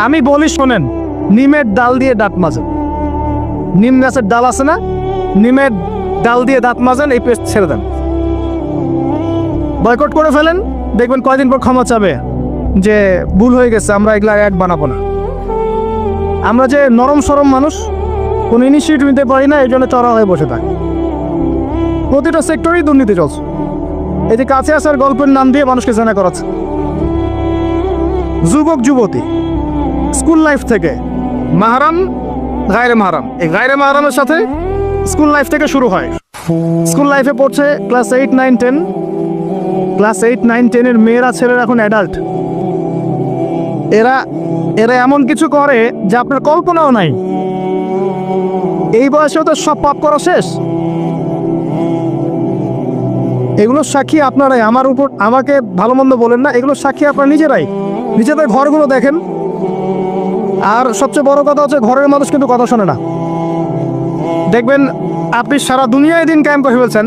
আমি বলি শোনেন, নিমের ডাল দিয়ে দাঁত মাজেন। নিম গাছের ডাল আছে না, নিমের ডাল দিয়ে দাঁত মাজেন, এই পেস্ট ছেড়ে দেন। বয়কট করে ফেলেন, দেখবেন কয়দিন পর ক্ষমা চাবে যে ভুল হয়ে গেছে, আমরা এগুলা অ্যাড বানাবো না। আমরা যে নরম সরম মানুষ, কোনো ইনিশিয়েটিভ নিতে পারি না, এই জন্য চড়া হয়ে বসে থাকি। প্রতিটা সেক্টরেই দুর্নীতি চলছে। এই যে কাছে আসার গল্পের নাম দিয়ে মানুষকে জানা করাচ্ছে। যুবক যুবতী স্কুল লাইফ থেকে মাহারাম, গায়রে মাহারাম, এই গায়রে মাহারামের সাথে স্কুল লাইফ থেকে শুরু হয়। স্কুল লাইফে পড়ছে ক্লাস 8, 9, 10। ক্লাস 8, 9, 10-এর মেয়েরা ছেলেরা এখন অ্যাডাল্ট। এরা এমন কিছু করে যা আপনার কল্পনাও নাই। এই বয়সেও তো সব পাপ করা শেষ। এগুলো সাক্ষী আপনারাই, আমার উপর আমাকে ভালো মন্দ বলেন না, এগুলো সাক্ষী আপনারা নিজেরাই। নিজেদের ঘরগুলো দেখেন। আর সবচেয়ে বড় কথা হচ্ছে, ঘরের মানুষ কিন্তু কথা শোনে না। দেখবেন আপনি সারা দুনিয়ায় দিন কায়েম করে ফেলছেন,